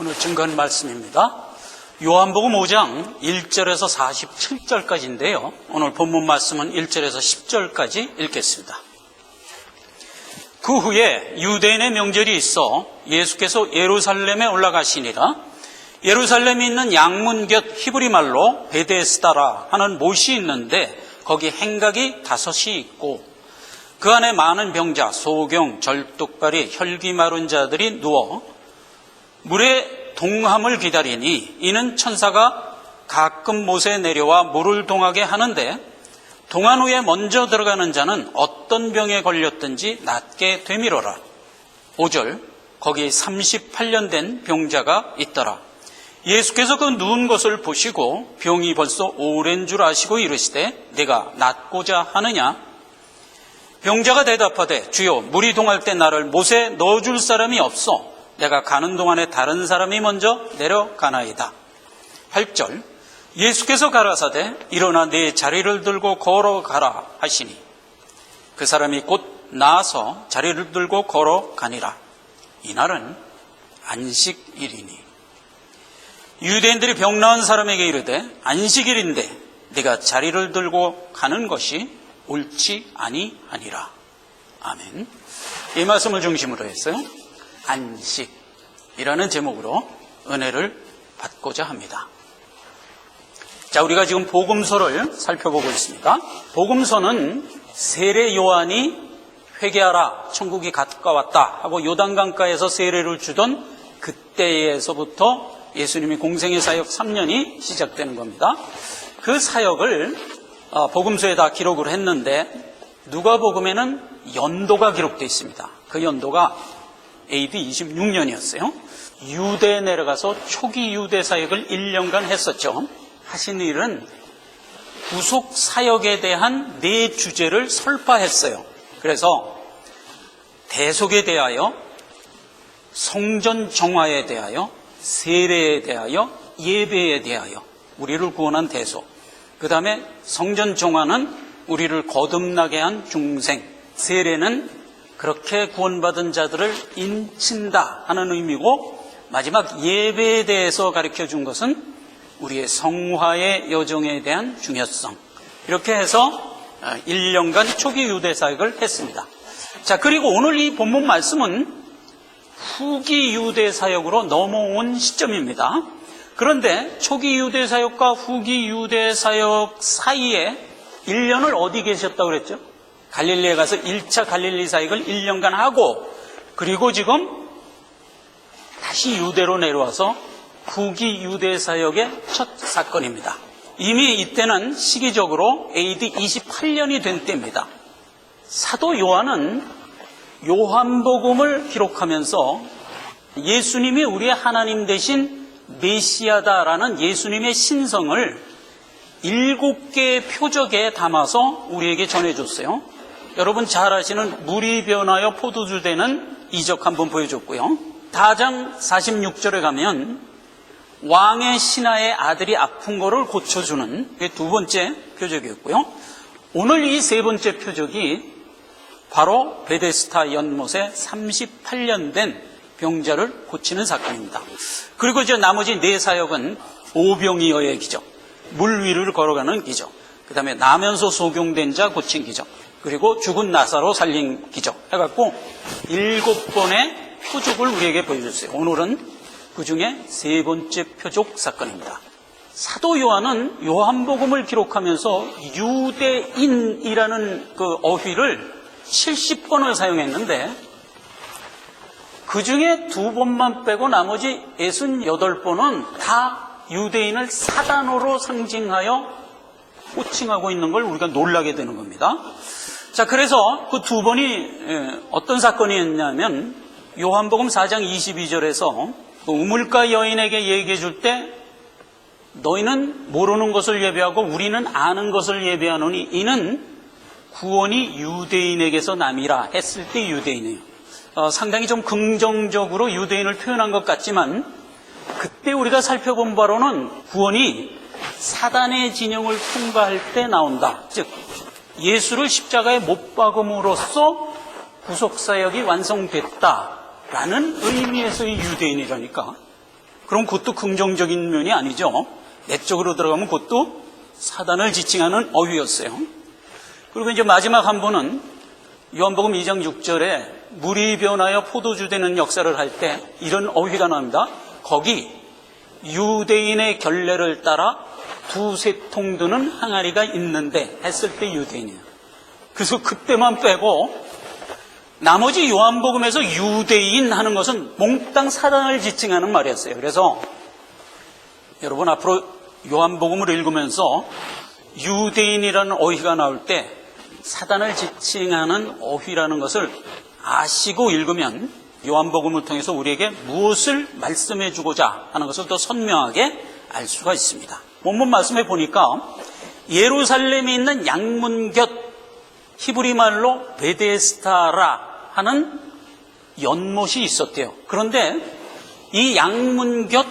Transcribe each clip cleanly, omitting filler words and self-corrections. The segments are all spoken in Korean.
오늘 증거한 말씀입니다. 요한복음 5장 1절에서 47절까지인데요. 오늘 본문 말씀은 1절에서 10절까지 읽겠습니다. 그 후에 유대인의 명절이 있어 예수께서 예루살렘에 올라가시니라. 예루살렘에 있는 양문 곁 히브리 말로 베데스다라 하는 못이 있는데 거기 행각이 5이 있고 그 안에 많은 병자, 소경, 절뚝발이, 혈기 마른 자들이 누워 물의 동함을 기다리니 이는 천사가 가끔 못에 내려와 물을 동하게 하는데 동한 후에 먼저 들어가는 자는 어떤 병에 걸렸든지 낫게 되미러라. 5절 거기 38년 된 병자가 있더라. 예수께서 그 누운 것을 보시고 병이 벌써 오랜 줄 아시고 이르시되 내가 낫고자 하느냐? 병자가 대답하되 주여 물이 동할 때 나를 못에 넣어줄 사람이 없어 내가 가는 동안에 다른 사람이 먼저 내려가나이다. 8절 예수께서 가라사대 일어나 네 자리를 들고 걸어가라 하시니 그 사람이 곧 나아서 자리를 들고 걸어가니라. 이날은 안식일이니 유대인들이 병 나은 사람에게 이르되 안식일인데 네가 자리를 들고 가는 것이 옳지 아니하니라. 아멘. 이 말씀을 중심으로 했어요. 안식이라는 제목으로 은혜를 받고자 합니다. 자, 우리가 지금 복음서를 살펴보고 있습니다. 복음서는 세례 요한이 회개하라 천국이 가까웠다 하고 요단강가에서 세례를 주던 그때에서부터 예수님이 공생의 사역 3년이 시작되는 겁니다. 그 사역을 복음서에 다 기록을 했는데 누가복음에는 연도가 기록되어 있습니다. 그 연도가 AD 26년이었어요. 유대에 내려가서 초기 유대 사역을 1년간 했었죠. 하신 일은 구속 사역에 대한 4주제를 설파했어요. 그래서 대속에 대하여, 성전 정화에 대하여, 세례에 대하여, 예배에 대하여 우리를 구원한 대속, 그 다음에 성전 정화는 우리를 거듭나게 한 중생, 세례는 그렇게 구원받은 자들을 인친다 하는 의미고, 마지막 예배에 대해서 가르쳐준 것은 우리의 성화의 여정에 대한 중요성, 이렇게 해서 1년간 초기 유대 사역을 했습니다. 자, 그리고 오늘 이 본문 말씀은 후기 유대 사역으로 넘어온 시점입니다. 그런데 초기 유대 사역과 후기 유대 사역 사이에 1년을 어디 계셨다고 그랬죠? 갈릴리에 가서 1차 갈릴리 사역을 1년간 하고, 그리고 지금 다시 유대로 내려와서 후기 유대 사역의 첫 사건입니다. 이미 이때는 시기적으로 AD 28년이 된 때입니다. 사도 요한은 요한복음을 기록하면서 예수님이 우리의 하나님 대신 메시아다라는 예수님의 신성을 7개의 표적에 담아서 우리에게 전해줬어요. 여러분 잘 아시는 물이 변하여 포도주 되는 이적 한번 보여줬고요. 4장 46절에 가면 왕의 신하의 아들이 아픈 거를 고쳐주는 그게 2번째 표적이었고요. 오늘 이 3번째 표적이 바로 베데스다 연못에 38년 된 병자를 고치는 사건입니다. 그리고 이제 나머지 4사역은 오병이어의 기적, 물 위를 걸어가는 기적, 그 다음에 나면서 소경된 자 고친 기적, 그리고 죽은 나사로 살린 기적 해갖고 7번의 표적을 우리에게 보여줬어요. 오늘은 그 중에 3번째 표적 사건입니다. 사도 요한은 요한복음을 기록하면서 유대인이라는 그 어휘를 70번을 사용했는데 그 중에 2번만 빼고 나머지 68번은 다 유대인을 사단으로 상징하여 호칭하고 있는 걸 우리가 놀라게 되는 겁니다. 자, 그래서 그 2번이 어떤 사건이었냐면 요한복음 4장 22절에서 그 우물가 여인에게 얘기해 줄 때 너희는 모르는 것을 예배하고 우리는 아는 것을 예배하노니 이는 구원이 유대인에게서 남이라 했을 때 유대인이에요. 상당히 좀 긍정적으로 유대인을 표현한 것 같지만 그때 우리가 살펴본 바로는 구원이 사단의 진영을 통과할 때 나온다. 즉 예수를 십자가에 못 박음으로써 구속사역이 완성됐다라는 의미에서의 유대인이라니까 그럼 그것도 긍정적인 면이 아니죠. 내적으로 들어가면 그것도 사단을 지칭하는 어휘였어요. 그리고 이제 마지막 한 번은 요한복음 2장 6절에 물이 변하여 포도주 되는 역사를 할 때 이런 어휘가 나옵니다. 거기 유대인의 결례를 따라 두세 통 드는 항아리가 있는데 했을 때 유대인이에요. 그래서 그때만 빼고 나머지 요한복음에서 유대인 하는 것은 몽땅 사단을 지칭하는 말이었어요. 그래서 여러분 앞으로 요한복음을 읽으면서 유대인이라는 어휘가 나올 때 사단을 지칭하는 어휘라는 것을 아시고 읽으면 요한복음을 통해서 우리에게 무엇을 말씀해 주고자 하는 것을 더 선명하게 알 수가 있습니다. 본문 말씀해 보니까 예루살렘에 있는 양문 곁 히브리 말로 베데스다라 하는 연못이 있었대요. 그런데 이 양문 곁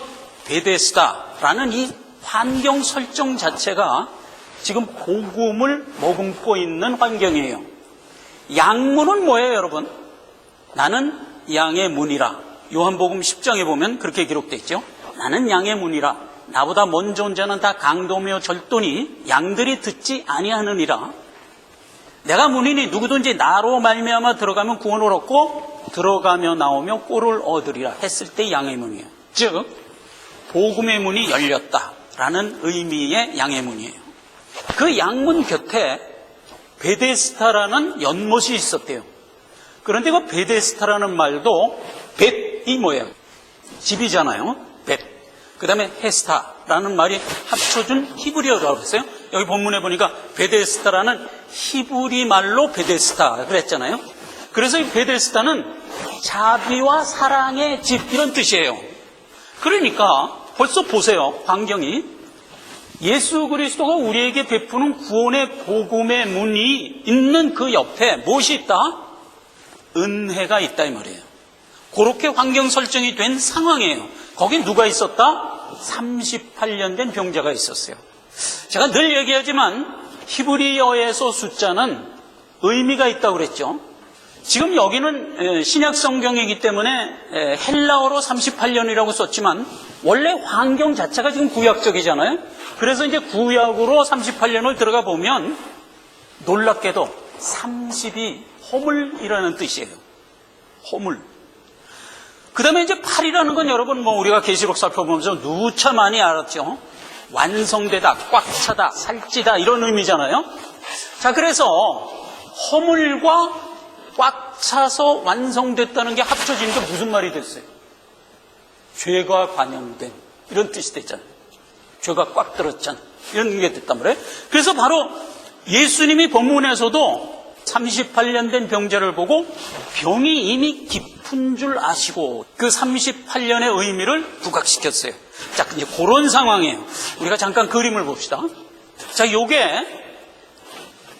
베데스다라는 이 환경 설정 자체가 지금 복음을 머금고 있는 환경이에요. 양문은 뭐예요, 여러분? 나는 양의 문이라. 요한복음 10장에 보면 그렇게 기록되어 있죠. 나는 양의 문이라. 나보다 먼저 온 자는 다 강도며 절도니 양들이 듣지 아니하느니라. 내가 문이니 누구든지 나로 말미암아 들어가면 구원을 얻고 들어가며 나오며 꼴을 얻으리라 했을 때 양의 문이에요. 즉 복음의 문이 열렸다라는 의미의 양의 문이에요. 그 양문 곁에 베데스다라는 연못이 있었대요. 그런데 그 베데스다라는 말도 벳이 뭐예요? 집이잖아요. 벳. 그 다음에 헤스타라는 말이 합쳐준 히브리어라고 했어요. 여기 본문에 보니까 베데스다라는 히브리 말로 베데스다 그랬잖아요. 그래서 이 베데스다는 자비와 사랑의 집 이런 뜻이에요. 그러니까 벌써 보세요. 환경이 예수 그리스도가 우리에게 베푸는 구원의 복음의 문이 있는 그 옆에 무엇이 있다? 은혜가 있다 이 말이에요. 그렇게 환경 설정이 된 상황이에요. 거기 누가 있었다? 38년 된 병자가 있었어요. 제가 늘 얘기하지만 히브리어에서 숫자는 의미가 있다고 그랬죠. 지금 여기는 신약 성경이기 때문에 헬라어로 38년이라고 썼지만 원래 환경 자체가 지금 구약적이잖아요. 그래서 이제 구약으로 38년을 들어가 보면 놀랍게도 30이 허물이라는 뜻이에요. 허물. 그 다음에 이제 8이라는 건 여러분 우리가 계시록 살펴보면서 누차 많이 알았죠. 완성되다, 꽉 차다, 살찌다 이런 의미잖아요. 자, 그래서 허물과 꽉 차서 완성됐다는 게 합쳐지는 게 무슨 말이 됐어요? 죄가 관영된 이런 뜻이 됐잖아요. 죄가 꽉 들었잖아요. 이런 게 됐단 말이에요. 그래서 바로 예수님이 본문에서도 38년 된 병자를 보고 병이 이미 깊은 줄 아시고 그 38년의 의미를 부각시켰어요. 자, 이제 그런 상황이에요. 우리가 잠깐 그림을 봅시다. 자, 요게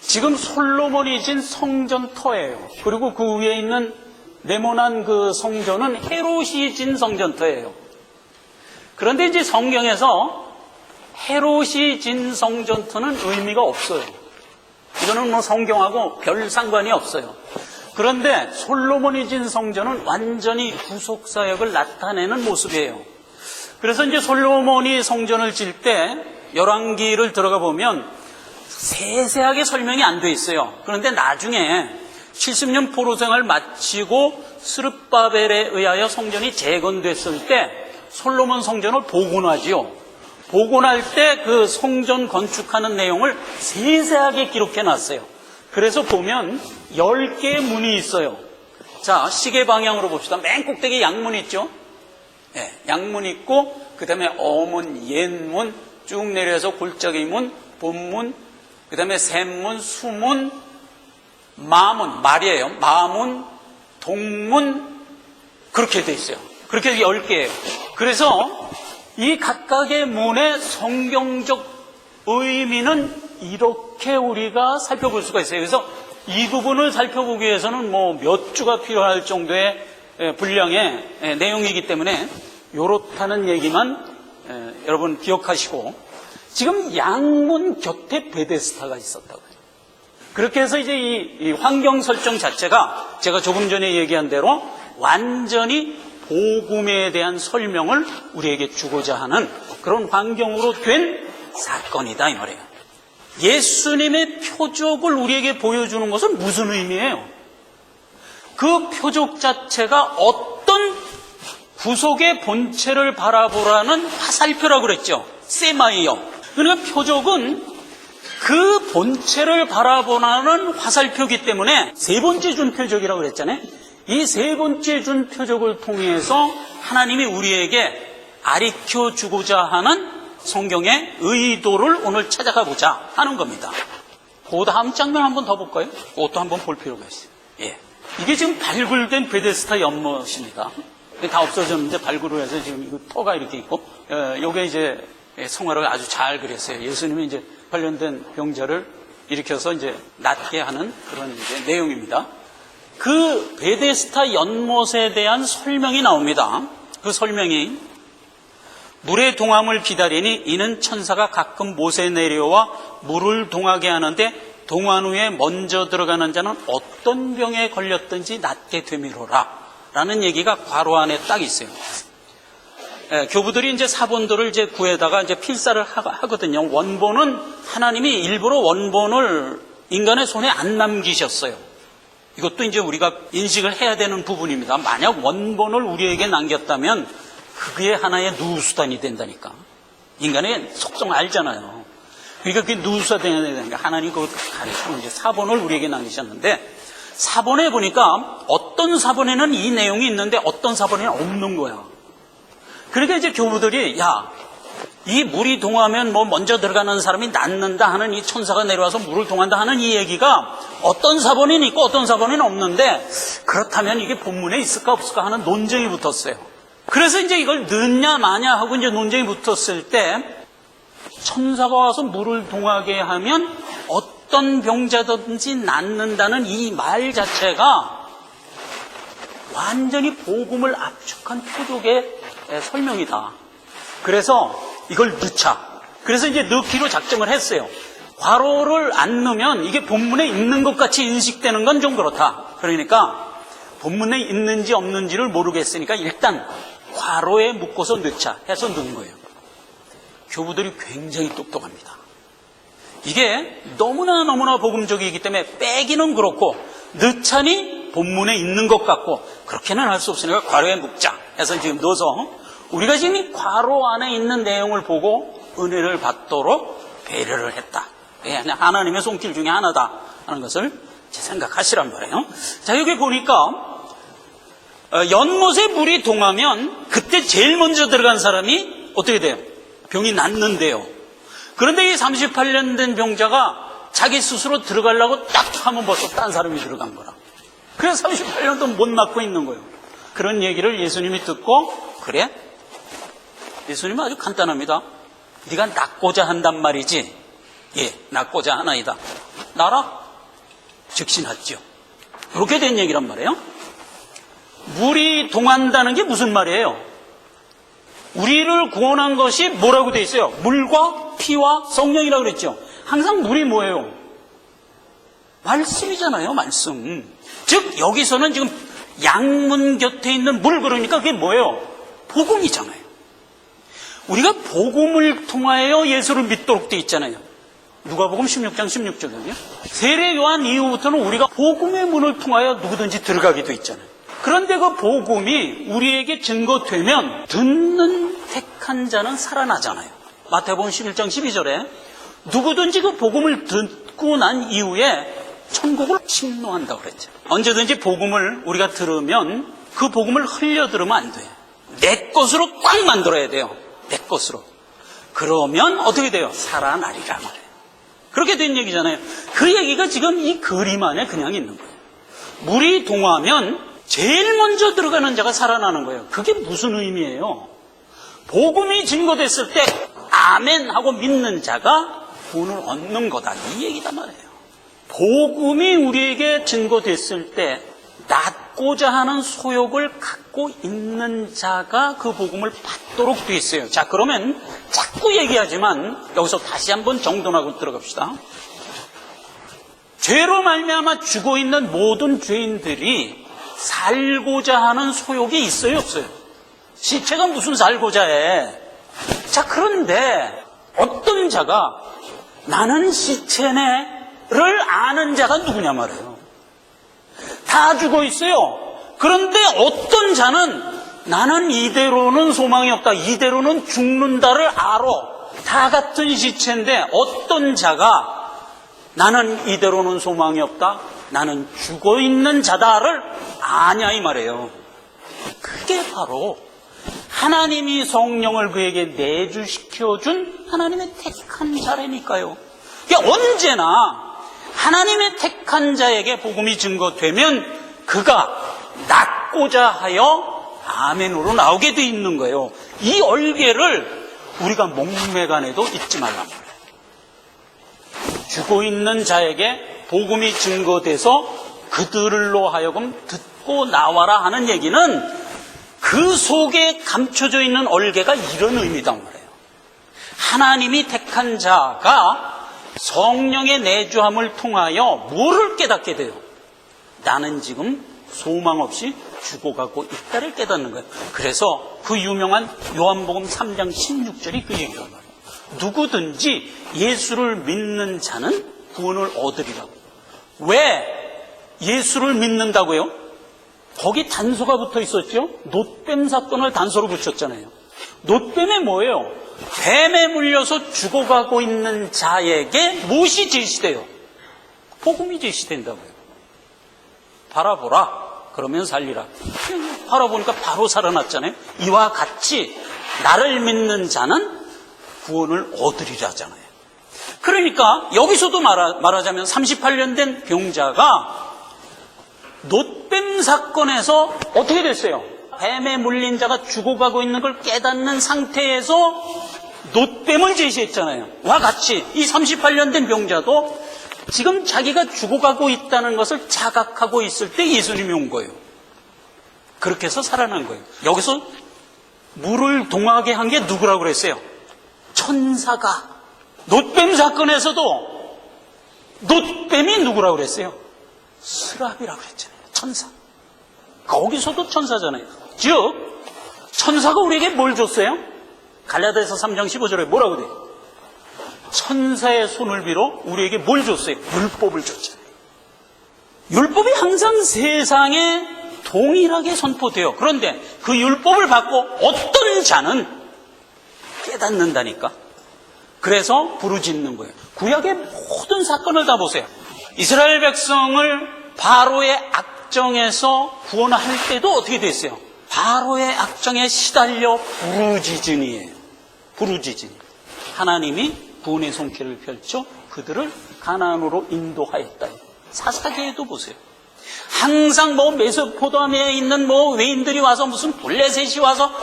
지금 솔로몬이 진 성전터예요. 그리고 그 위에 있는 네모난 그 성전은 헤롯이 진 성전터예요. 그런데 이제 성경에서 헤롯이 진 성전터는 의미가 없어요. 이거는 뭐 성경하고 별 상관이 없어요. 그런데 솔로몬이 진 성전은 완전히 구속사역을 나타내는 모습이에요. 그래서 이제 솔로몬이 성전을 질 때 열왕기를 들어가 보면 세세하게 설명이 안 돼 있어요. 그런데 나중에 70년 포로생활을 마치고 스룹바벨에 의하여 성전이 재건됐을 때 솔로몬 성전을 복원하지요. 복원할 때 그 성전 건축하는 내용을 세세하게 기록해 놨어요. 그래서 보면 10개의 문이 있어요. 자, 시계 방향으로 봅시다. 맨 꼭대기 양문 있죠? 네, 양문 있고 그 다음에 어문, 옛문, 쭉 내려서 골짜기 문, 본문, 그 다음에 샘문, 수문, 마문, 말이에요. 마문, 동문, 그렇게 돼 있어요. 그렇게 10개예요. 그래서 이 각각의 문의 성경적 의미는 이렇게 우리가 살펴볼 수가 있어요. 그래서 이 부분을 살펴보기 위해서는 몇 주가 필요할 정도의 분량의 내용이기 때문에 요렇다는 얘기만 여러분 기억하시고, 지금 양문 곁에 베데스다가 있었다고요. 그렇게 해서 이제 이 환경 설정 자체가 제가 조금 전에 얘기한 대로 완전히 복음에 대한 설명을 우리에게 주고자 하는 그런 환경으로 된 사건이다 이 말이에요. 예수님의 표적을 우리에게 보여주는 것은 무슨 의미예요? 그 표적 자체가 어떤 구속의 본체를 바라보라는 화살표라고 그랬죠. 세마이어. 그러니까 표적은 그 본체를 바라보라는 화살표이기 때문에 세 번째 준 표적이라고 그랬잖아요. 이 세 번째 준 표적을 통해서 하나님이 우리에게 가르쳐 주고자 하는 성경의 의도를 오늘 찾아가 보자 하는 겁니다. 그 다음 장면 한번 더 볼까요? 그것도 한번 볼 필요가 있어요. 예. 이게 지금 발굴된 베데스다 연못입니다. 다 없어졌는데 발굴을 해서 지금 이거 터가 이렇게 있고, 요게 이제 성화를 아주 잘 그렸어요. 예수님이 이제 관련된 병자를 일으켜서 이제 낫게 하는 그런 이제 내용입니다. 그 베데스다 연못에 대한 설명이 나옵니다. 그 설명이 물의 동함을 기다리니 이는 천사가 가끔 못에 내려와 물을 동하게 하는데 동한 후에 먼저 들어가는 자는 어떤 병에 걸렸든지 낫게 되미로라 라는 얘기가 괄호 안에 딱 있어요. 교부들이 이제 사본들을 이제 구해다가 이제 필사를 하거든요. 원본은 하나님이 일부러 원본을 인간의 손에 안 남기셨어요. 이것도 이제 우리가 인식을 해야 되는 부분입니다. 만약 원본을 우리에게 남겼다면 그게 하나의 누수단이 된다니까. 인간의 속성 알잖아요. 그러니까 그게 누수단이 되니까 하나님이 그걸 가르치는 이제 사본을 우리에게 남기셨는데 사본에 보니까 어떤 사본에는 이 내용이 있는데 어떤 사본에는 없는 거야. 그러니까 이제 교부들이 이 물이 동하면 뭐 먼저 들어가는 사람이 낫는다 하는 이 천사가 내려와서 물을 동한다 하는 이 얘기가 어떤 사본에는 있고 어떤 사본에는 없는데 그렇다면 이게 본문에 있을까 없을까 하는 논쟁이 붙었어요. 그래서 이제 이걸 넣냐 마냐 하고 이제 논쟁이 붙었을 때 천사가 와서 물을 동하게 하면 어떤 병자든지 낫는다는 이 말 자체가 완전히 복음을 압축한 표적의 설명이다. 그래서 이걸 넣자. 그래서 이제 넣기로 작정을 했어요. 괄호를 안 넣으면 이게 본문에 있는 것 같이 인식되는 건 좀 그렇다. 그러니까 본문에 있는지 없는지를 모르겠으니까 일단 괄호에 묶어서 넣자 해서 넣은 거예요. 교부들이 굉장히 똑똑합니다. 이게 너무나 복음적이기 때문에 빼기는 그렇고 넣자니 본문에 있는 것 같고 그렇게는 할 수 없으니까 괄호에 묶자 해서 지금 넣어서 우리가 지금 이 괄호 안에 있는 내용을 보고 은혜를 받도록 배려를 했다. 하나님의 손길 중에 하나다 하는 것을 생각하시란 말이에요. 자, 여기 보니까 연못에 물이 동하면 그때 제일 먼저 들어간 사람이 어떻게 돼요? 병이 낫는데요. 그런데 이 38년 된 병자가 자기 스스로 들어가려고 딱 하면 벌써 딴 사람이 들어간 거라. 그래서 38년도 못 낫고 있는 거예요. 그런 얘기를 예수님이 듣고 그래? 예수님은 아주 간단합니다. 네가 낫고자 한단 말이지. 예, 낫고자 하나이다. 나라? 즉시 낫죠. 이렇게 된 얘기란 말이에요. 물이 동한다는 게 무슨 말이에요? 우리를 구원한 것이 뭐라고 돼 있어요? 물과 피와 성령이라고 그랬죠. 항상 물이 뭐예요? 말씀이잖아요, 말씀. 즉 여기서는 지금 양문 곁에 있는 물 그러니까 그게 뭐예요? 복음이잖아요. 우리가 복음을 통하여 예수를 믿도록 돼 있잖아요. 누가복음 16장 16절이요. 세례 요한 이후부터는 우리가 복음의 문을 통하여 누구든지 들어가게 돼 있잖아요. 그런데 그 복음이 우리에게 증거되면 듣는 택한 자는 살아나잖아요. 마태복음 11장 12절에 누구든지 그 복음을 듣고 난 이후에 천국을 침노한다고 그랬죠. 언제든지 복음을 우리가 들으면 그 복음을 흘려 들으면 안 돼요. 내 것으로 꽉 만들어야 돼요. 내 것으로. 그러면 어떻게 돼요? 살아나리라 말이에요. 그렇게 된 얘기잖아요. 그 얘기가 지금 이 그림 안에 그냥 있는 거예요. 물이 동하면 제일 먼저 들어가는 자가 살아나는 거예요. 그게 무슨 의미예요? 복음이 증거됐을 때 아멘 하고 믿는 자가 구원을 얻는 거다. 이 얘기단 말이에요. 복음이 우리에게 증거됐을 때 낫고자 하는 소욕을 갖고 있는 자가 그 복음을 받도록 돼 있어요. 자, 그러면 자꾸 얘기하지만 여기서 다시 한번 정돈하고 들어갑시다. 죄로 말미암아 죽어 있는 모든 죄인들이 살고자 하는 소욕이 있어요, 없어요? 시체가 무슨 살고자 해. 자, 그런데 어떤 자가 나는 시체네를 아는 자가 누구냐 말이에요. 다 죽어 있어요. 그런데 어떤 자는 나는 이대로는 소망이 없다, 이대로는 죽는다를 알아. 다 같은 시체인데 어떤 자가 나는 이대로는 소망이 없다, 나는 죽어 있는 자다를 아냐 이 말이에요. 그게 바로 하나님이 성령을 그에게 내주시켜준 하나님의 택한 자라니까요. 언제나 하나님의 택한 자에게 복음이 증거되면 그가 낫고자 하여 아멘으로 나오게 돼 있는 거예요. 이 얼개를 우리가 목매간에도 잊지 말란 말이에요. 죽어 있는 자에게 복음이 증거돼서 그들로 하여금 듣고 나와라 하는 얘기는 그 속에 감춰져 있는 얼개가 이런 의미단 말이에요. 하나님이 택한 자가 성령의 내주함을 통하여 뭐를 깨닫게 돼요? 나는 지금 소망 없이 죽어가고 있다를 깨닫는 거예요. 그래서 그 유명한 요한복음 3장 16절이 그 얘기란 말이에요. 누구든지 예수를 믿는 자는 구원을 얻으리라고. 왜 예수를 믿는다고요? 거기 단서가 붙어 있었죠? 놋뱀 사건을 단서로 붙였잖아요. 놋뱀이 뭐예요? 뱀에 물려서 죽어가고 있는 자에게 무엇이 제시돼요? 복음이 제시된다고요. 바라보라, 그러면 살리라. 바라보니까 바로 살아났잖아요. 이와 같이 나를 믿는 자는 구원을 얻으리라잖아요. 그러니까 여기서도 말하자면 38년 된 병자가 놋뱀 사건에서 어떻게 됐어요? 뱀에 물린 자가 죽어가고 있는 걸 깨닫는 상태에서 놋뱀을 제시했잖아요. 와 같이 이 38년 된 병자도 지금 자기가 죽어가고 있다는 것을 자각하고 있을 때 예수님이 온 거예요. 그렇게 해서 살아난 거예요. 여기서 물을 동하게 한 게 누구라고 그랬어요? 천사가. 놋뱀 사건에서도 놋뱀이 누구라고 그랬어요? 스랍이라고 그랬잖아요. 천사. 거기서도 천사잖아요. 즉 천사가 우리에게 뭘 줬어요? 갈라디아서 3장 15절에 뭐라고 돼요? 천사의 손을 빌어 우리에게 뭘 줬어요? 율법을 줬잖아요. 율법이 항상 세상에 동일하게 선포돼요. 그런데 그 율법을 받고 어떤 자는 깨닫는다니까. 그래서 부르짖는 거예요. 구약의 모든 사건을 다 보세요. 이스라엘 백성을 바로의 악정에서 구원할 때도 어떻게 됐어요? 바로의 악정에 시달려 부르짖으니에요. 부르짖으니. 하나님이 구원의 손길을 펼쳐 그들을 가나안으로 인도하였다. 사사기에도 보세요. 항상 메소포타미아에 있는 외인들이 와서 무슨 블레셋이 와서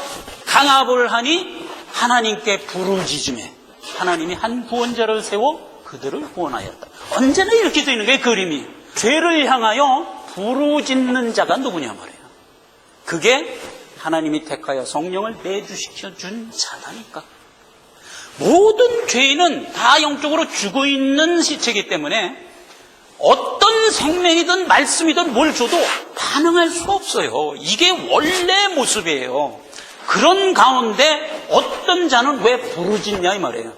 강압을 하니 하나님께 부르짖음에 하나님이 한 구원자를 세워 그들을 구원하였다. 언제나 이렇게 되는 거예요. 그림이. 죄를 향하여 부르짖는 자가 누구냐 말이에요. 그게 하나님이 택하여 성령을 내주시켜 준 자라니까. 모든 죄인은 다 영적으로 죽어있는 시체이기 때문에 어떤 생명이든 말씀이든 뭘 줘도 반응할 수가 없어요. 이게 원래 모습이에요. 그런 가운데 어떤 자는 왜 부르짖냐 이 말이에요.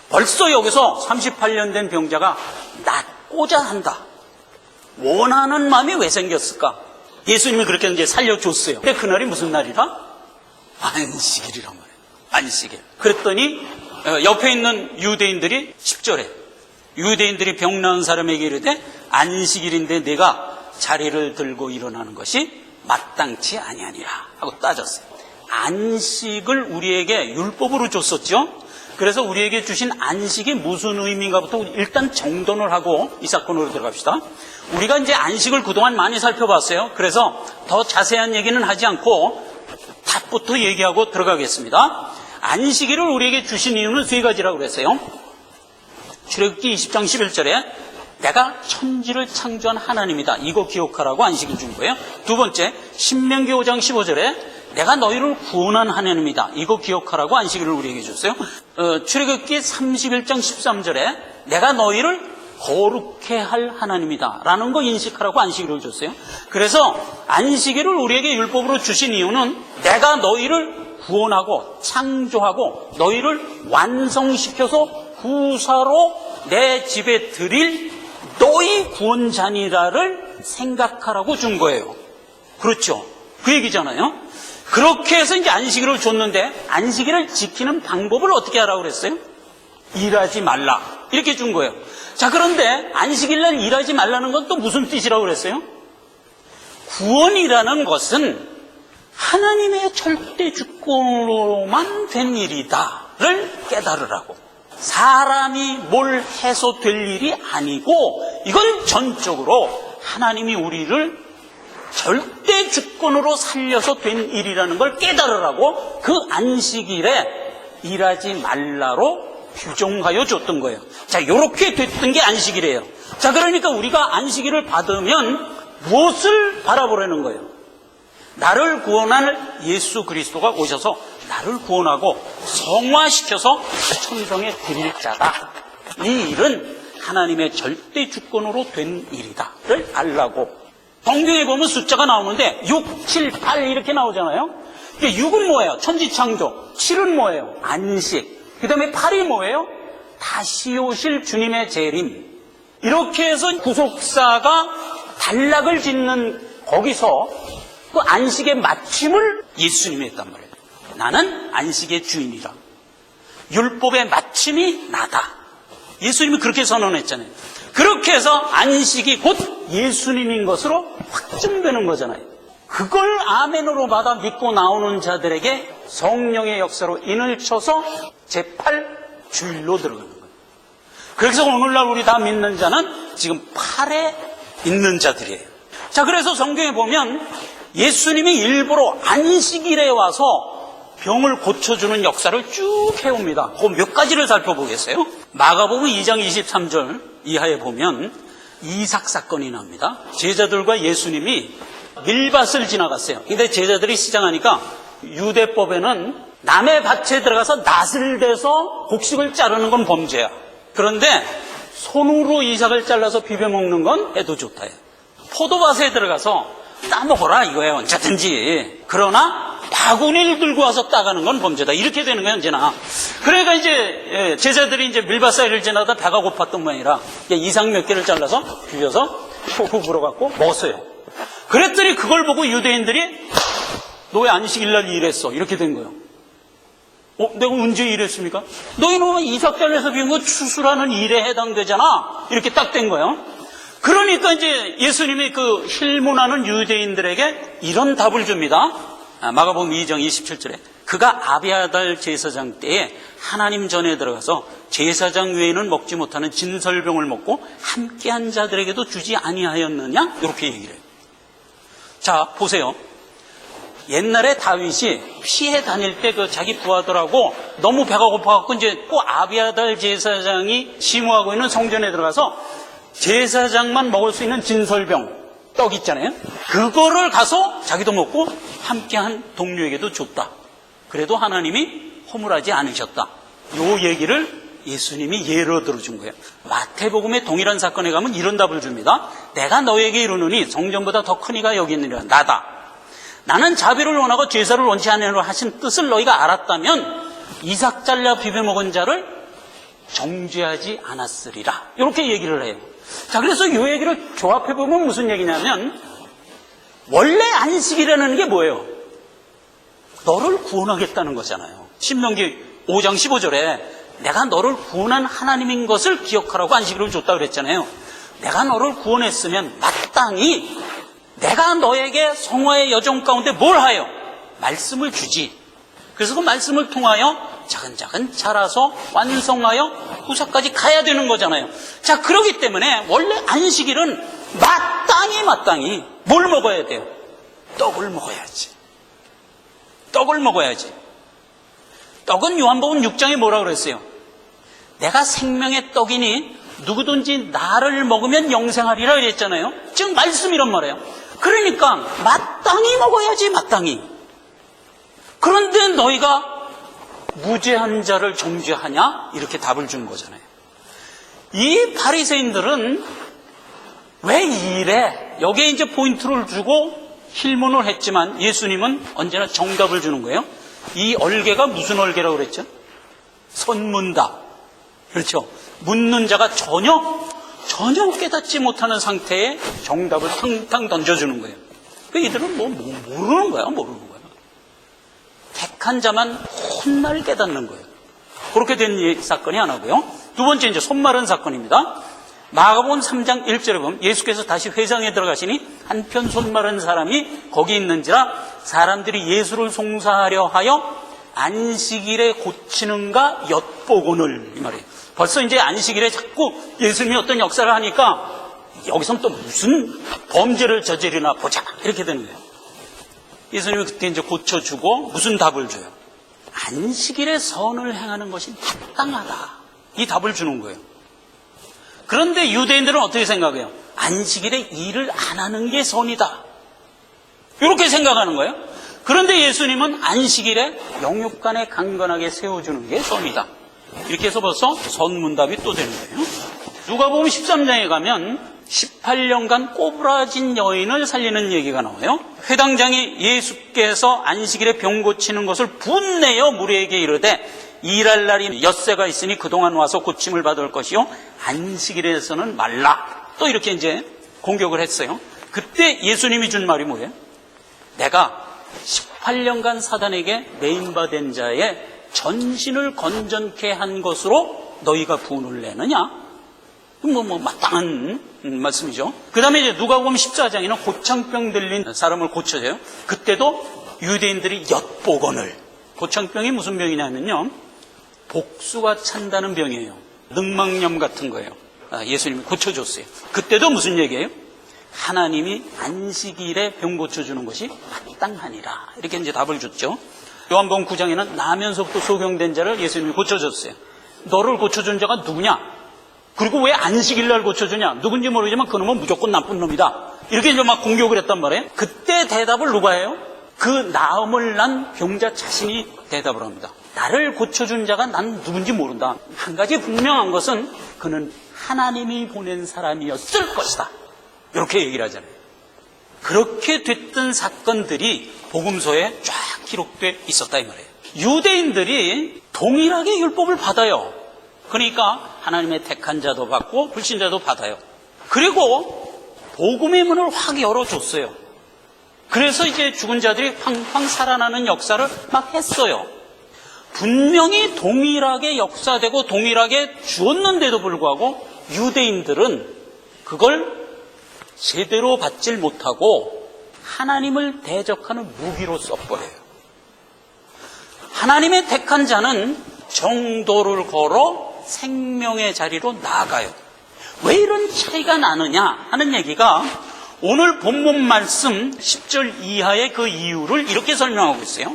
벌써 여기서 38년 된 병자가 낫고자 한다. 원하는 마음이 왜 생겼을까? 예수님이 그렇게 이제 살려줬어요. 근데 그날이 무슨 날이라? 안식일이란 말이에요. 안식일. 그랬더니 옆에 있는 유대인들이 10절에 유대인들이 병 나은 사람에게 이르되 안식일인데 내가 자리를 들고 일어나는 것이 마땅치 아니하니라 하고 따졌어요. 안식을 우리에게 율법으로 줬었죠. 그래서 우리에게 주신 안식이 무슨 의미인가부터 일단 정돈을 하고 이 사건으로 들어갑시다. 우리가 이제 안식을 그동안 많이 살펴봤어요. 그래서 더 자세한 얘기는 하지 않고 답부터 얘기하고 들어가겠습니다. 안식일을 우리에게 주신 이유는 세 가지라고 그랬어요. 출애굽기 20장 11절에 내가 천지를 창조한 하나님이다. 이거 기억하라고 안식일 준 거예요. 두 번째, 신명기 5장 15절에 내가 너희를 구원한 하나님이다. 이거 기억하라고 안식일을 우리에게 줬어요. 출애굽기 31장 13절에 내가 너희를 거룩해 할 하나님이다 라는 거 인식하라고 안식일을 줬어요. 그래서 안식일을 우리에게 율법으로 주신 이유는 내가 너희를 구원하고 창조하고 너희를 완성시켜서 후사로 내 집에 드릴 너희 구원자니라를 생각하라고 준 거예요. 그렇죠? 그 얘기잖아요. 그렇게 해서 이제 안식일을 줬는데 안식일을 지키는 방법을 어떻게 하라고 그랬어요? 일하지 말라. 이렇게 준 거예요. 자, 그런데 안식일날 일하지 말라는 건 또 무슨 뜻이라고 그랬어요? 구원이라는 것은 하나님의 절대 주권으로만 된 일이다를 깨달으라고. 사람이 뭘 해서 될 일이 아니고 이건 전적으로 하나님이 우리를 절대 주권으로 살려서 된 일이라는 걸 깨달으라고 그 안식일에 일하지 말라로 규정하여 줬던 거예요. 자, 이렇게 됐던 게 안식일이에요. 자, 그러니까 우리가 안식일을 받으면 무엇을 바라보라는 거예요? 나를 구원할 예수 그리스도가 오셔서 나를 구원하고 성화시켜서 천성에 드릴 자다. 이 일은 하나님의 절대 주권으로 된 일이다를 알라고. 성경에 보면 숫자가 나오는데 6, 7, 8 이렇게 나오잖아요. 6은 뭐예요? 천지창조. 7은 뭐예요? 안식. 그 다음에 8이 뭐예요? 다시 오실 주님의 재림. 이렇게 해서 구속사가 단락을 짓는 거기서 그 안식의 마침을 예수님이 했단 말이에요. 나는 안식의 주인이라. 율법의 마침이 나다. 예수님이 그렇게 선언했잖아요. 그렇게 해서 안식이 곧 예수님인 것으로 확증되는 거잖아요. 그걸 아멘으로 받아 믿고 나오는 자들에게 성령의 역사로 인을 쳐서 제8주일로 들어가는 거예요. 그래서 오늘날 우리 다 믿는 자는 지금 8에 있는 자들이에요. 자, 그래서 성경에 보면 예수님이 일부러 안식일에 와서 병을 고쳐주는 역사를 쭉 해옵니다. 그 몇 가지를 살펴보겠어요? 마가복음 2장 23절 이하에 보면 이삭 사건이 납니다. 제자들과 예수님이 밀밭을 지나갔어요. 근데 제자들이 시장하니까 유대법에는 남의 밭에 들어가서 낫을 대서 곡식을 자르는 건 범죄야. 그런데 손으로 이삭을 잘라서 비벼 먹는 건 해도 좋다. 포도밭에 들어가서 따먹어라 이거예요. 언제든지. 그러나 바구니를 들고 와서 따가는 건 범죄다. 이렇게 되는 거예요, 언제나. 그러니까 이제 제자들이 이제 밀밭 사이를 지나다 배가 고팠던 모양이라 이삭 몇 개를 잘라서 비벼서 후 불어갖고 먹었어요. 그랬더니 그걸 보고 유대인들이 너 왜 안식일날 일했어? 이렇게 된 거예요. 내가 언제 일했습니까? 너희는 이삭 잘라서 비운 거 추수라는 일에 해당되잖아. 이렇게 딱 된 거예요. 그러니까 이제 예수님이 그 힐문하는 유대인들에게 이런 답을 줍니다. 마가복음 2장 27절에 그가 아비아달 제사장 때에 하나님 전에 들어가서 제사장 외에는 먹지 못하는 진설병을 먹고 함께한 자들에게도 주지 아니하였느냐? 이렇게 얘기를 해요. 자, 보세요. 옛날에 다윗이 피해 다닐 때 그 자기 부하들하고 너무 배가 고파갖고 이제 꼭 아비아달 제사장이 심호하고 있는 성전에 들어가서 제사장만 먹을 수 있는 진설병 떡 있잖아요. 그거를 가서 자기도 먹고 함께한 동료에게도 줬다. 그래도 하나님이 허물하지 않으셨다. 요 얘기를 예수님이 예로 들어준 거예요. 마태복음의 동일한 사건에 가면 이런 답을 줍니다. 내가 너에게 이르노니 성전보다 더 큰 이가 여기 있느니라. 나다. 나는 자비를 원하고 제사를 원치 않으려 하신 뜻을 너희가 알았다면 이삭 잘라 비벼 먹은 자를 정죄하지 않았으리라. 이렇게 얘기를 해요. 자, 그래서 이 얘기를 조합해보면 무슨 얘기냐면 원래 안식이라는 게 뭐예요? 너를 구원하겠다는 거잖아요. 신명기 5장 15절에 내가 너를 구원한 하나님인 것을 기억하라고 안식일을 줬다 그랬잖아요. 내가 너를 구원했으면 마땅히 내가 너에게 성화의 여정 가운데 뭘 하여? 말씀을 주지. 그래서 그 말씀을 통하여 차근차근 자라서 완성하여 후사까지 가야 되는 거잖아요. 자, 그렇기 때문에 원래 안식일은 마땅히 뭘 먹어야 돼요? 떡을 먹어야지. 떡을 먹어야지. 떡은 요한복음 6장에 뭐라고 그랬어요? 내가 생명의 떡이니 누구든지 나를 먹으면 영생하리라 그랬잖아요. 지금 말씀이란 말이에요. 그러니까 마땅히 먹어야지, 마땅히. 그런데 너희가 무죄한 자를 정죄하냐? 이렇게 답을 준 거잖아요. 이 바리새인들은 왜 이래? 여기에 이제 포인트를 주고 힐문을 했지만 예수님은 언제나 정답을 주는 거예요. 이 얼개가 무슨 얼개라고 그랬죠? 선문답. 그렇죠. 묻는 자가 전혀 깨닫지 못하는 상태에 정답을 탕탕 던져주는 거예요. 그 이들은 모르는 거야. 택한 자만 훗날 깨닫는 거예요. 그렇게 된 사건이 하나고요. 두 번째 이제 손마른 사건입니다. 마가복음 3장 1절에 보면 예수께서 다시 회당에 들어가시니 한편 손마른 사람이 거기 있는지라 사람들이 예수를 송사하려 하여 안식일에 고치는가 엿보고늘, 이 말이에요. 벌써 이제 안식일에 자꾸 예수님이 어떤 역사를 하니까 여기서 또 무슨 범죄를 저지르나 보자, 이렇게 되는 거예요. 예수님이 그때 이제 고쳐주고 무슨 답을 줘요? 안식일에 선을 행하는 것이 마땅하다, 이 답을 주는 거예요. 그런데 유대인들은 어떻게 생각해요? 안식일에 일을 안 하는 게 선이다, 이렇게 생각하는 거예요. 그런데 예수님은 안식일에 영육간에 강건하게 세워주는 게 선이다, 이렇게 해서 벌써 선문답이 또 되는 거예요. 누가복음 13장에 가면 18년간 꼬부라진 여인을 살리는 얘기가 나와요. 회당장이 예수께서 안식일에 병 고치는 것을 분내어 무리에게 이르되 일할 날이 엿새가 있으니 그동안 와서 고침을 받을 것이요 안식일에서는 말라, 또 이렇게 이제 공격을 했어요. 그때 예수님이 준 말이 뭐예요? 내가 18년간 사단에게 매임받은 자의 전신을 건전케 한 것으로 너희가 분을 내느냐? 마땅한 말씀이죠. 그 다음에 이제 누가복음 14장에는 고창병 들린 사람을 고쳐줘요. 그때도 유대인들이 엿보거늘, 고창병이 무슨 병이냐면요, 복수가 찬다는 병이에요. 늑막염 같은 거예요. 예수님이 고쳐줬어요. 그때도 무슨 얘기예요? 하나님이 안식일에 병 고쳐주는 것이 마땅하니라, 이렇게 이제 답을 줬죠. 요한복음 9장에는 나면서부터 소경된 자를 예수님이 고쳐줬어요. 너를 고쳐준 자가 누구냐? 그리고 왜 안식일 날 고쳐주냐? 누군지 모르지만 그놈은 무조건 나쁜 놈이다, 이렇게 이제 막 공격을 했단 말이에요. 그때 대답을 누가 해요? 그 나음을 난 병자 자신이 대답을 합니다. 나를 고쳐준 자가 난 누군지 모른다. 한 가지 분명한 것은 그는 하나님이 보낸 사람이었을 것이다, 이렇게 얘기를 하잖아요. 그렇게 됐던 사건들이 복음서에 쫙 기록돼 있었다, 이 말이에요. 유대인들이 동일하게 율법을 받아요. 그러니까 하나님의 택한 자도 받고 불신자도 받아요. 그리고 복음의 문을 확 열어줬어요. 그래서 이제 죽은 자들이 팡팡 살아나는 역사를 막 했어요. 분명히 동일하게 역사되고 동일하게 주었는데도 불구하고 유대인들은 그걸 제대로 받질 못하고 하나님을 대적하는 무기로 써버려요. 하나님의 택한 자는 정도를 걸어 생명의 자리로 나아가요. 왜 이런 차이가 나느냐 하는 얘기가 오늘 본문 말씀 10절 이하의 그 이유를 이렇게 설명하고 있어요.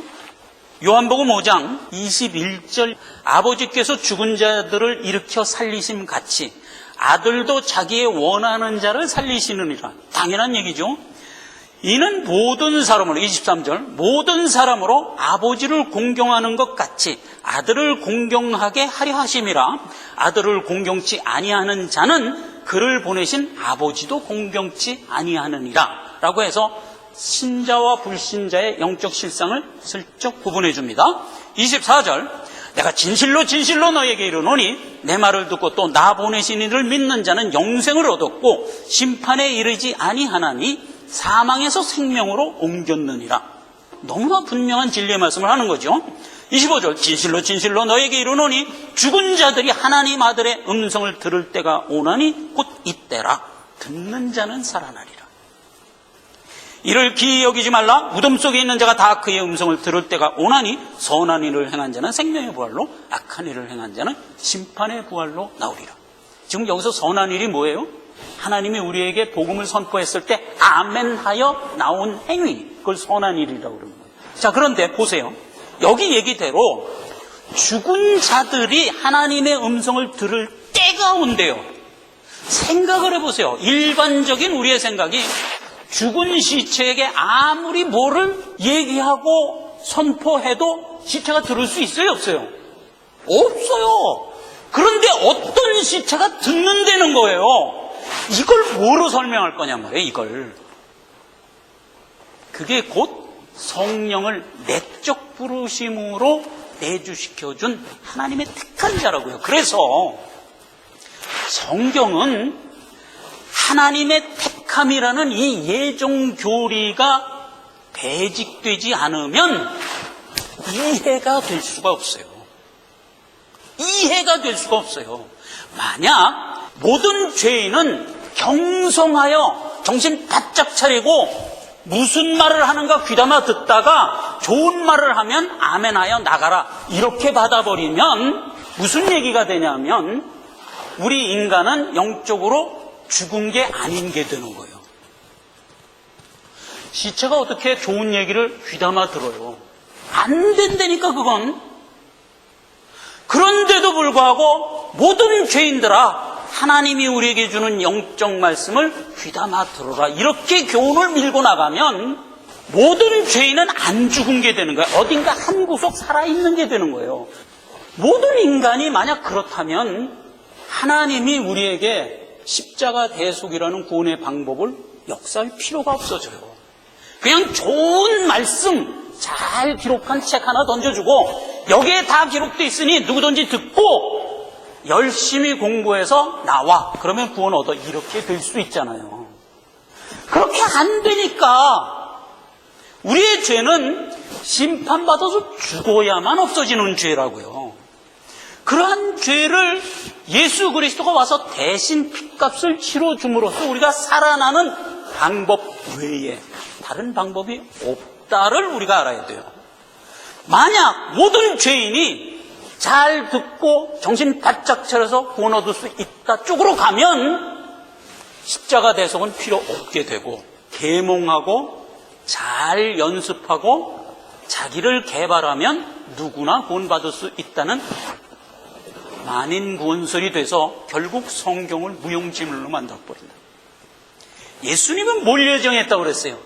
요한복음 5장 21절, 아버지께서 죽은 자들을 일으켜 살리심 같이 아들도 자기의 원하는 자를 살리시느니라. 당연한 얘기죠. 이는 모든 사람으로, 23절, 모든 사람으로 아버지를 공경하는 것 같이 아들을 공경하게 하려 하심이라. 아들을 공경치 아니하는 자는 그를 보내신 아버지도 공경치 아니하느니라, 라고 해서 신자와 불신자의 영적 실상을 슬쩍 구분해 줍니다. 24절, 내가 진실로 진실로 너에게 이르노니 내 말을 듣고 또 나 보내신 이를 믿는 자는 영생을 얻었고 심판에 이르지 아니하나니 사망에서 생명으로 옮겼느니라. 너무나 분명한 진리의 말씀을 하는 거죠. 25절, 진실로 진실로 너에게 이르노니 죽은 자들이 하나님 아들의 음성을 들을 때가 오나니 곧 이때라. 듣는 자는 살아나리라. 이를 기이 여기지 말라. 무덤 속에 있는 자가 다 그의 음성을 들을 때가 오나니 선한 일을 행한 자는 생명의 부활로, 악한 일을 행한 자는 심판의 부활로 나오리라. 지금 여기서 선한 일이 뭐예요? 하나님이 우리에게 복음을 선포했을 때 아멘하여 나온 행위, 그걸 선한 일이라고 그러는 거예요. 자, 그런데 보세요. 여기 얘기대로 죽은 자들이 하나님의 음성을 들을 때가 온대요. 생각을 해보세요. 일반적인 우리의 생각이 죽은 시체에게 아무리 뭐를 얘기하고 선포해도 시체가 들을 수 있어요, 없어요? 없어요. 그런데 어떤 시체가 듣는다는 거예요. 이걸 뭐로 설명할 거냔 말이에요, 이걸. 그게 곧 성령을 내적 부르심으로 내주시켜준 하나님의 택한 자라고요. 그래서 성경은 하나님의 택함이라는 이 예정 교리가 배직되지 않으면 이해가 될 수가 없어요. 이해가 될 수가 없어요. 만약 모든 죄인은 경성하여 정신 바짝 차리고 무슨 말을 하는가 귀담아 듣다가 좋은 말을 하면 아멘하여 나가라 이렇게 받아버리면 무슨 얘기가 되냐면 우리 인간은 영적으로 죽은 게 아닌 게 되는 거예요. 시체가 어떻게 좋은 얘기를 귀담아 들어요? 안 된다니까 그건. 그런데도 불구하고 모든 죄인들아 하나님이 우리에게 주는 영적 말씀을 귀담아 들어라 이렇게 교훈을 밀고 나가면 모든 죄인은 안 죽은 게 되는 거예요. 어딘가 한 구석 살아있는 게 되는 거예요. 모든 인간이 만약 그렇다면 하나님이 우리에게 십자가 대속이라는 구원의 방법을 역사할 필요가 없어져요. 그냥 좋은 말씀 잘 기록한 책 하나 던져주고 여기에 다 기록되어 있으니 누구든지 듣고 열심히 공부해서 나와 그러면 구원 얻어 이렇게 될 수 있잖아요. 그렇게 안 되니까 우리의 죄는 심판받아서 죽어야만 없어지는 죄라고요. 그러한 죄를 예수 그리스도가 와서 대신 핏값을 치러줌으로써 우리가 살아나는 방법 외에 다른 방법이 없다를 우리가 알아야 돼요. 만약 모든 죄인이 잘 듣고 정신 바짝 차려서 구원 얻을 수 있다 쪽으로 가면 십자가 대속은 필요 없게 되고 계몽하고 잘 연습하고 자기를 개발하면 누구나 구원받을 수 있다는 만인구원설이 돼서 결국 성경을 무용지물로 만들어버린다. 예수님은 뭘 예정했다고 그랬어요?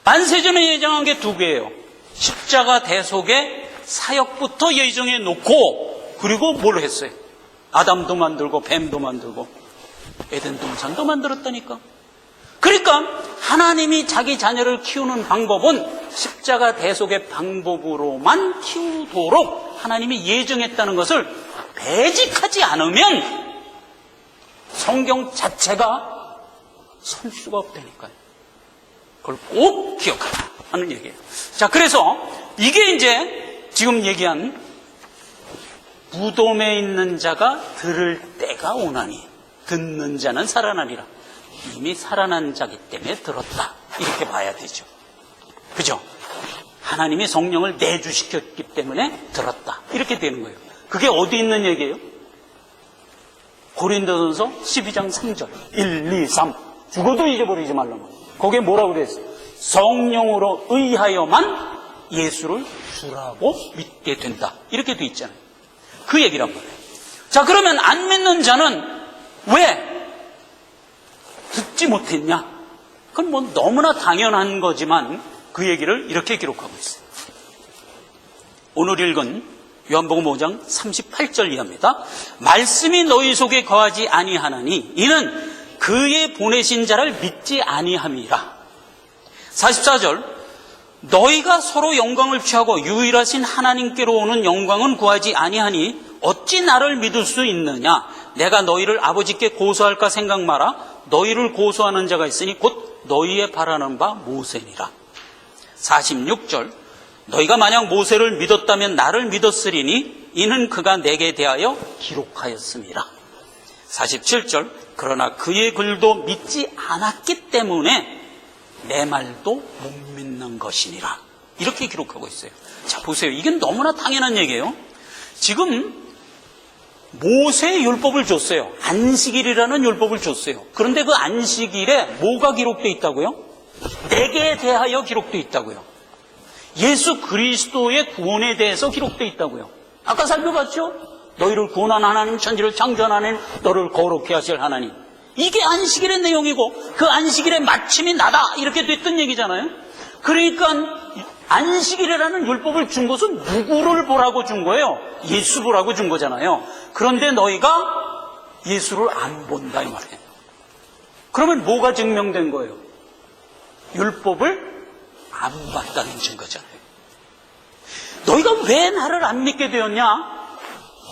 만세전에 예정한 게 두 개예요. 십자가 대속의 사역부터 예정해 놓고 그리고 뭘 했어요? 아담도 만들고 뱀도 만들고 에덴 동산도 만들었다니까. 그러니까 하나님이 자기 자녀를 키우는 방법은 십자가 대속의 방법으로만 키우도록 하나님이 예정했다는 것을 배직하지 않으면 성경 자체가 설 수가 없다니까요. 그걸 꼭 기억하라 하는 얘기예요. 자, 그래서 이게 이제 지금 얘기한 무덤에 있는 자가 들을 때가 오나니 듣는 자는 살아나리라. 이미 살아난 자기 때문에 들었다. 이렇게 봐야 되죠. 그죠? 하나님이 성령을 내주시켰기 때문에 들었다. 이렇게 되는 거예요. 그게 어디 있는 얘기예요? 고린도전서 12장 3절 1, 2, 3 죽어도 잊어버리지 말라고. 거기에 뭐라고 그랬어요? 성령으로 의하여만 예수를 주라고 믿게 된다. 이렇게 돼 있잖아요. 그 얘기란 말이에요. 자, 그러면 안 믿는 자는 왜 듣지 못했냐? 그건 뭐 너무나 당연한 거지만 그 얘기를 이렇게 기록하고 있어요. 오늘 읽은 요한복음 5장 38절 이하입니다. 말씀이 너희 속에 거하지 아니하나니 이는 그의 보내신 자를 믿지 아니함이라. 44절 너희가 서로 영광을 취하고 유일하신 하나님께로 오는 영광은 구하지 아니하니 어찌 나를 믿을 수 있느냐? 내가 너희를 아버지께 고소할까 생각 마라. 너희를 고소하는 자가 있으니 곧 너희의 바라는 바 모세니라. 46절 너희가 만약 모세를 믿었다면 나를 믿었으리니 이는 그가 내게 대하여 기록하였음이라. 47절 그러나 그의 글도 믿지 않았기 때문에 내 말도 못 믿는 것이니라. 이렇게 기록하고 있어요. 자, 보세요. 이건 너무나 당연한 얘기예요. 지금 모세의 율법을 줬어요. 안식일이라는 율법을 줬어요. 그런데 그 안식일에 뭐가 기록되어 있다고요? 내게 대하여 기록되어 있다고요. 예수 그리스도의 구원에 대해서 기록되어 있다고요. 아까 살펴봤죠? 너희를 구원한 하나님, 천지를 창조한 하나님, 너를 거룩히 하실 하나님. 이게 안식일의 내용이고 그 안식일의 마침이 나다 이렇게 됐던 얘기잖아요. 그러니까 안식일이라는 율법을 준 것은 누구를 보라고 준 거예요? 예수 보라고 준 거잖아요. 그런데 너희가 예수를 안 본다 이 말이에요. 그러면 뭐가 증명된 거예요? 율법을 안 받다는 증거잖아요. 너희가 왜 나를 안 믿게 되었냐?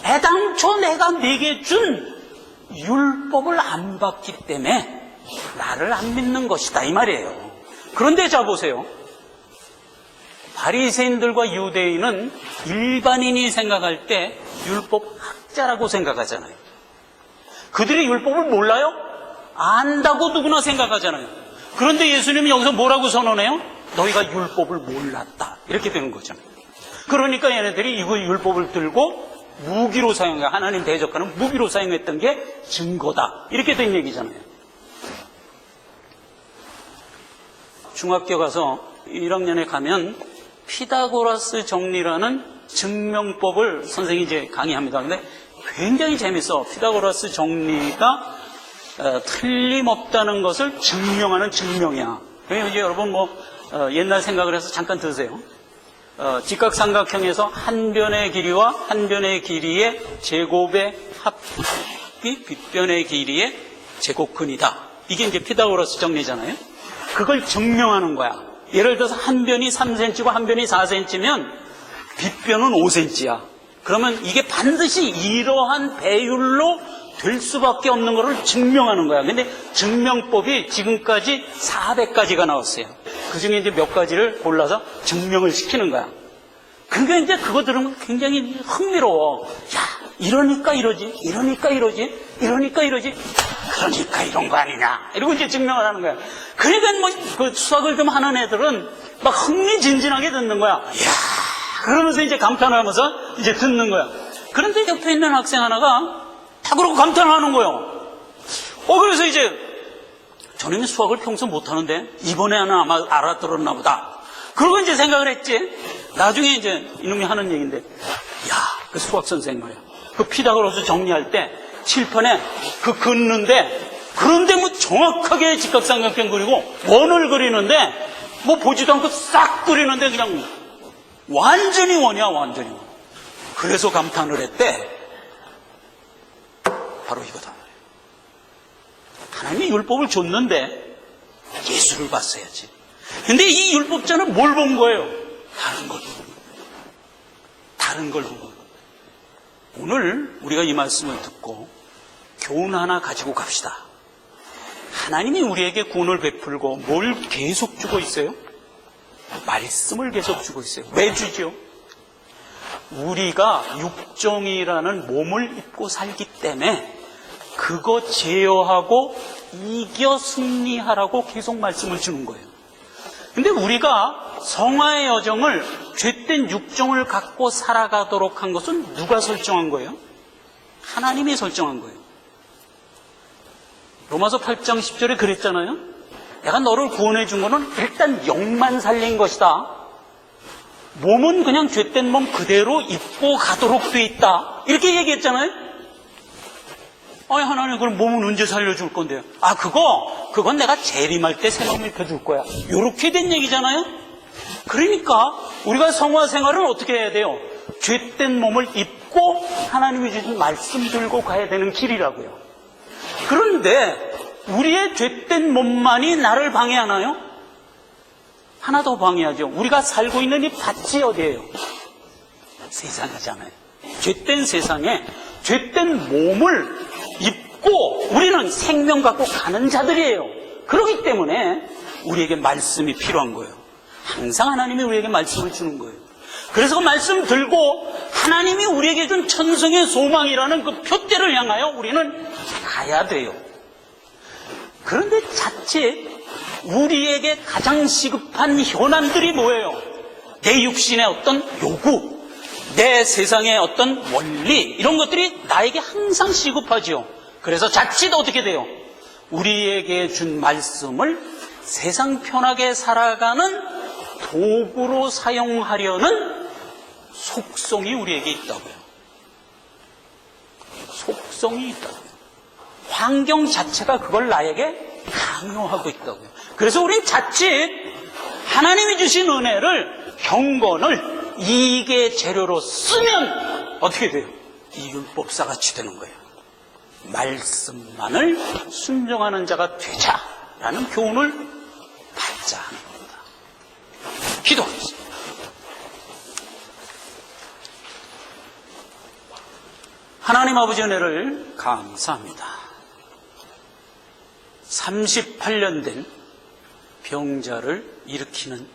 애당초 내가 네게 준 율법을 안 받기 때문에 나를 안 믿는 것이다 이 말이에요. 그런데 자 보세요. 바리새인들과 유대인은 일반인이 생각할 때 율법 학자라고 생각하잖아요. 그들이 율법을 몰라요? 안다고 누구나 생각하잖아요. 그런데 예수님이 여기서 뭐라고 선언해요? 너희가 율법을 몰랐다 이렇게 되는 거잖아요. 그러니까 얘네들이 이거 율법을 들고 무기로 사용해, 하나님 대적하는 무기로 사용했던 게 증거다 이렇게 된 얘기잖아요. 중학교 가서 1학년에 가면 피타고라스 정리라는 증명법을 선생님이 이제 강의합니다. 근데 굉장히 재밌어. 피타고라스 정리가 틀림없다는 것을 증명하는 증명이야. 그러면 이제 여러분 옛날 생각을 해서 잠깐 들으세요. 직각삼각형에서 한 변의 길이와 한 변의 길이의 제곱의 합이 빗변의 길이의 제곱근이다. 이게 이제 피타고라스 정리잖아요. 그걸 증명하는 거야. 예를 들어서 한 변이 3cm고 한 변이 4cm면 빗변은 5cm야. 그러면 이게 반드시 이러한 배율로 될 수밖에 없는 것을 증명하는 거야. 근데 증명법이 지금까지 400가지가 나왔어요. 그 중에 이제 몇 가지를 골라서 증명을 시키는 거야. 그러니까 이제 그거 들으면 굉장히 흥미로워. 야, 이러니까 이러지, 이러니까 이러지, 이러니까 이러지, 그러니까 이런 거 아니냐. 이러고 이제 증명을 하는 거야. 그러니까 그 수학을 좀 하는 애들은 막 흥미진진하게 듣는 거야. 이야, 그러면서 이제 감탄을 하면서 이제 듣는 거야. 그런데 옆에 있는 학생 하나가 다 그러고 감탄을 하는 거예요. 그래서 이제 저놈이 수학을 평소 못하는데 이번에는 아마 알아들었나 보다. 그러고 이제 생각을 했지. 나중에 이제 이놈이 하는 얘기인데, 야, 그 수학 선생님 말이야. 그 피타고라스 정리할 때 칠판에 그 긋는데, 그런데 정확하게 직각삼각형 그리고 원을 그리는데 보지도 않고 싹 그리는데 그냥 완전히 원이야, 완전히 원. 그래서 감탄을 했대. 바로 이거다. 하나님이 율법을 줬는데 예수를 봤어야지. 근데 이 율법자는 뭘 본 거예요? 다른 걸 본 거예요. 다른 걸 본 거예요. 오늘 우리가 이 말씀을 듣고 교훈 하나 가지고 갑시다. 하나님이 우리에게 구원을 베풀고 뭘 계속 주고 있어요? 말씀을 계속 주고 있어요. 왜 주죠? 우리가 육종이라는 몸을 입고 살기 때문에 그거 제어하고 이겨 승리하라고 계속 말씀을 주는 거예요. 근데 우리가 성화의 여정을 죄된 육종을 갖고 살아가도록 한 것은 누가 설정한 거예요? 하나님이 설정한 거예요. 로마서 8장 10절에 그랬잖아요. 내가 너를 구원해 준 거는 일단 영만 살린 것이다. 몸은 그냥 죄된 몸 그대로 입고 가도록 돼 있다. 이렇게 얘기했잖아요. 아니, 하나님, 그럼 몸은 언제 살려줄 건데요? 그건 내가 재림할 때 새 몸 입혀줄 거야. 요렇게 된 얘기잖아요? 그러니까, 우리가 성화 생활은 어떻게 해야 돼요? 죄된 몸을 입고 하나님이 주신 말씀 들고 가야 되는 길이라고요. 그런데, 우리의 죄된 몸만이 나를 방해하나요? 하나 더 방해하죠. 우리가 살고 있는 이 밭이 어디예요? 세상이잖아요. 죄된 세상에 죄된 몸을 입고 우리는 생명 갖고 가는 자들이에요. 그렇기 때문에 우리에게 말씀이 필요한 거예요. 항상 하나님이 우리에게 말씀을 주는 거예요. 그래서 그 말씀 들고 하나님이 우리에게 준 천성의 소망이라는 그 표대를 향하여 우리는 가야 돼요. 그런데 자칫 우리에게 가장 시급한 현안들이 뭐예요? 내 육신의 어떤 요구, 내 세상의 어떤 원리, 이런 것들이 나에게 항상 시급하지요. 그래서 자칫 어떻게 돼요? 우리에게 준 말씀을 세상 편하게 살아가는 도구로 사용하려는 속성이 우리에게 있다고요. 속성이 있다고요. 환경 자체가 그걸 나에게 강요하고 있다고요. 그래서 우린 자칫 하나님이 주신 은혜를, 경건을 이익의 재료로 쓰면 어떻게 돼요? 이 율법사같이 되는 거예요. 말씀만을 순종하는 자가 되자라는 교훈을 받자 하는 겁니다. 기도하겠습니다. 하나님 아버지 은혜를 감사합니다. 38년 된 병자를 일으키는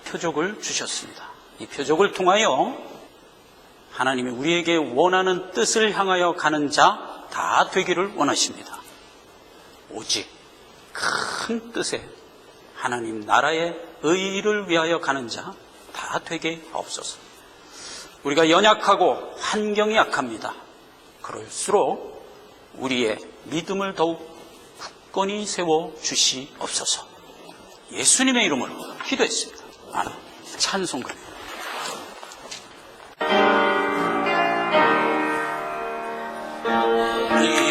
표적을 주셨습니다. 이 표적을 통하여 하나님이 우리에게 원하는 뜻을 향하여 가는 자 다 되기를 원하십니다. 오직 큰 뜻에 하나님 나라의 의를 위하여 가는 자 다 되게 하옵소서. 우리가 연약하고 환경이 약합니다. 그럴수록 우리의 믿음을 더욱 굳건히 세워 주시옵소서. 예수님의 이름으로 기도했습니다. 아멘. 찬송가입니다. 이